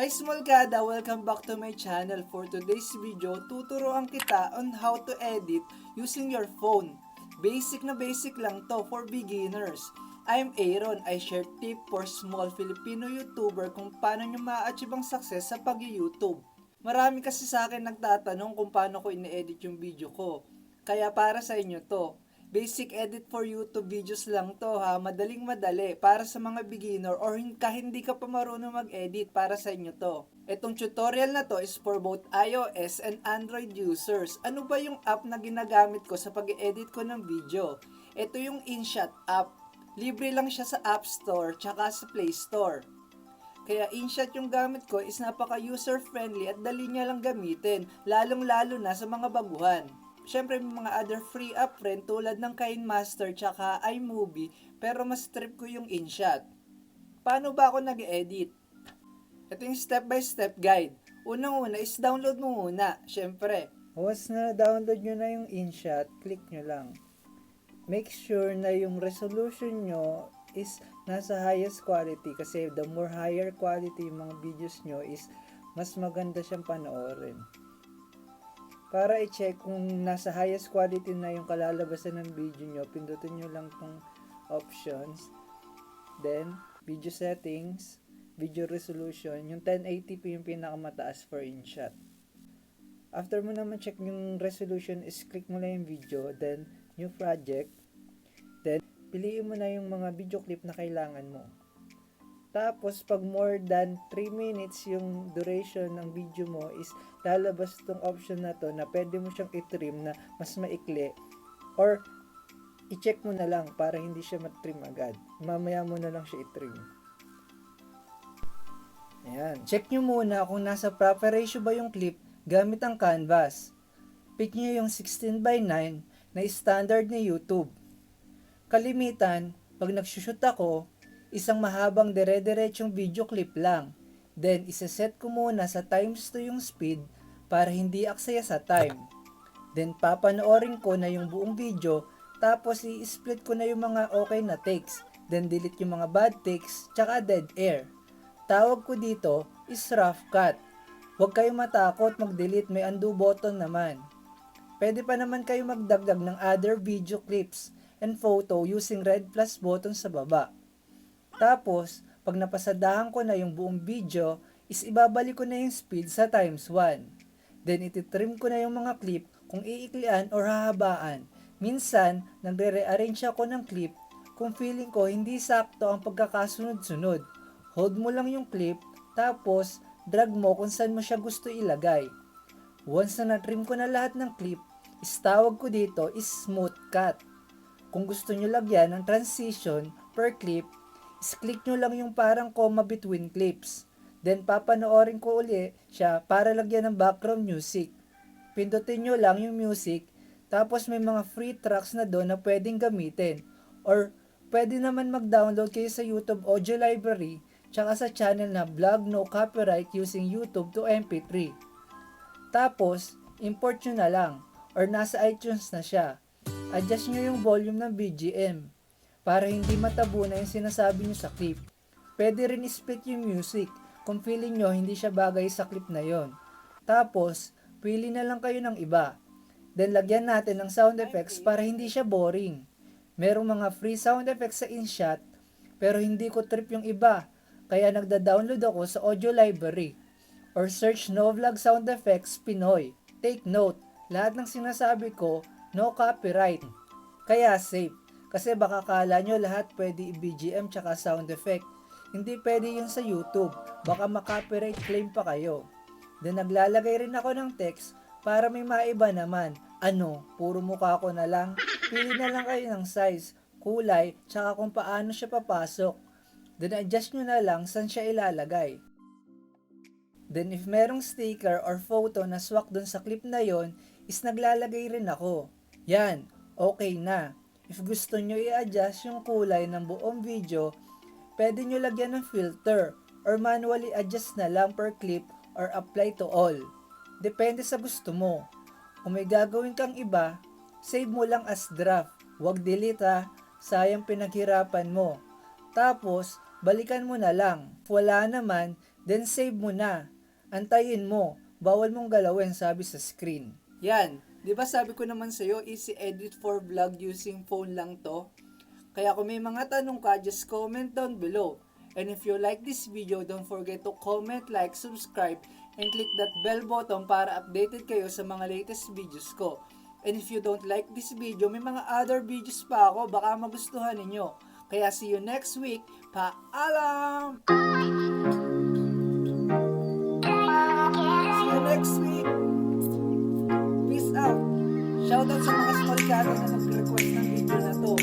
Hi small kada! Welcome back to my channel. For today's video, tuturuan kita on how to edit using your phone. Basic na basic lang to for beginners. I'm Aaron. I share tip for small Filipino YouTuber kung paano nyo ma-achieve ang success sa pag-YouTube. Marami kasi sa akin nagtatanong kung paano ko ine-edit yung video ko. Kaya para sa inyo to. Basic edit for YouTube videos lang to ha, madaling madali para sa mga beginner or kahit hindi ka pa marunong mag-edit, para sa inyo to. Itong tutorial na to is for both iOS and Android users. Ano ba yung app na ginagamit ko sa pag-edit ko ng video? Ito yung InShot app. Libre lang siya sa App Store tsaka sa Play Store. Kaya InShot yung gamit ko is napaka user friendly at dali niya lang gamitin, lalong lalo na sa mga baguhan. Siyempre may mga other free app rin tulad ng KineMaster tsaka iMovie, pero mas trip ko yung InShot. Paano ba ako nag-edit? Ito yung step by step guide. Unang-una is download mo muna, siyempre. Once na download nyo na yung InShot, click nyo lang. Make sure na yung resolution nyo is nasa highest quality kasi the more higher quality yung mga videos nyo is mas maganda siyang panoorin. Para i-check kung nasa highest quality na yung kalalabasan ng video nyo, pindutin nyo lang tong options. Then, video settings, video resolution, yung 1080p yung pinakamataas for InShot. After mo naman check yung resolution, is click mo na yung video, then new project. Then, piliin mo na yung mga video clip na kailangan mo. Tapos, pag more than 3 minutes yung duration ng video mo is lalabas itong option na to na pwede mo siyang i-trim na mas maikli or i-check mo na lang para hindi siya matrim agad. Mamaya mo na lang siya i-trim. Ayan. Check nyo muna kung nasa proper ratio ba yung clip gamit ang canvas. Pick nyo yung 16:9 na standard ni YouTube. Kalimitan, pag nagsushoot ako, isang mahabang dire-diretsong video clip lang. Then, isa-set ko muna sa times 2 yung speed para hindi aksaya sa time. Then, papanoorin ko na yung buong video, tapos i-split ko na yung mga okay na takes. Then, delete yung mga bad takes, tsaka dead air. Tawag ko dito is rough cut. Huwag kayong matakot mag-delete, may undo button naman. Pwede pa naman kayo magdagdag ng other video clips and photo using red plus button sa baba. Tapos, pag napasadahan ko na yung buong video, is ibabalik ko na yung speed sa times 1. Then, ititrim ko na yung mga clip kung iiklian or hahabaan. Minsan, nagre-rearrange ako ng clip kung feeling ko hindi sakto ang pagkakasunod-sunod. Hold mo lang yung clip, tapos drag mo kung saan mo siya gusto ilagay. Once na na-trim ko na lahat ng clip, is tawag ko dito is smooth cut. Kung gusto nyo lagyan ng transition per clip, is-click nyo lang yung parang comma between clips. Then, papanoorin ko uli siya para lagyan ng background music. Pindutin nyo lang yung music, tapos may mga free tracks na doon na pwedeng gamitin. Or, pwede naman mag-download kayo sa YouTube Audio Library, tsaka sa channel na Vlog No Copyright using YouTube to MP3. Tapos, import nyo na lang, or nasa iTunes na siya. Adjust nyo yung volume ng BGM para hindi matabo na yung sinasabi nyo sa clip. Pwede rin split yung music kung feeling nyo hindi siya bagay sa clip na yon. Tapos, pili na lang kayo ng iba. Then, lagyan natin ng sound effects para hindi siya boring. Merong mga free sound effects sa InShot, pero hindi ko trip yung iba, kaya nagda-download ako sa audio library. Or search Novlog Sound Effects Pinoy. Take note, lahat ng sinasabi ko, no copyright. Kaya safe. Kasi baka kala nyo lahat pwede i-BGM tsaka sound effect. Hindi pwede yun sa YouTube. Baka maka-copyright claim pa kayo. Then naglalagay rin ako ng text para may maiba naman. Ano, puro mukha ko na lang? Pili na lang kayo ng size, kulay, tsaka kung paano siya papasok. Then adjust nyo na lang saan siya ilalagay. Then if merong sticker or photo na swak dun sa clip na yon, is naglalagay rin ako. Yan, okay na. If gusto nyo i-adjust yung kulay ng buong video, pwede nyo lagyan ng filter or manually adjust na lang per clip or apply to all. Depende sa gusto mo. Kung may gagawin kang iba, save mo lang as draft. Huwag delete ha, sayang pinaghirapan mo. Tapos, balikan mo na lang. If wala naman, Then save mo na. Antayin mo. Bawal mong galawin, sabi sa screen. Yan. Di ba sabi ko naman sa'yo, easy edit for vlog using phone lang to? Kaya kung may mga tanong ka, just comment down below. And if you like this video, don't forget to comment, like, subscribe, and click that bell button para updated kayo sa mga latest videos ko. And if you don't like this video, may mga other videos pa ako, baka magustuhan ninyo. Kaya see you next week. Paalam! See you next week! Peace out! Shoutout sa mga skolkado na nag-request ng video na to.